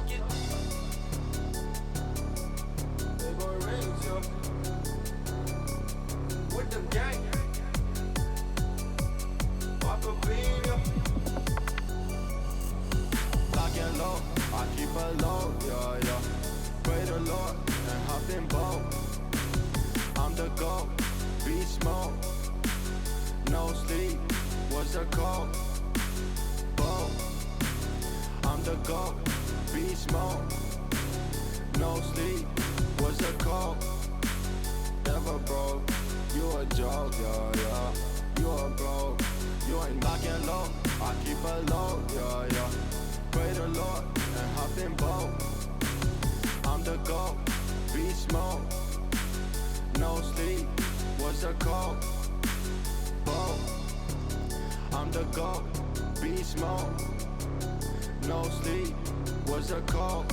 bucket. They gon' rings, yo. With the gang. Pop a bean, yo. Lock and low, I keep it low, yeah, yeah. Pray the Lord and hop in boat. I'm the GOAT, beast mode. No sleep, what's the code? Boat. I'm the GOAT, beast mode. No sleep, what's the code? Never broke, you a joke, yeah, yeah. You a broke, you ain't locking low. I keep it low, yeah, yeah. Pray the Lord and hop in boat. I'm the GOAT, beast mode. No sleep, what's the code? Boat. I'm the GOAT, beast mode. No sleep, what's the code?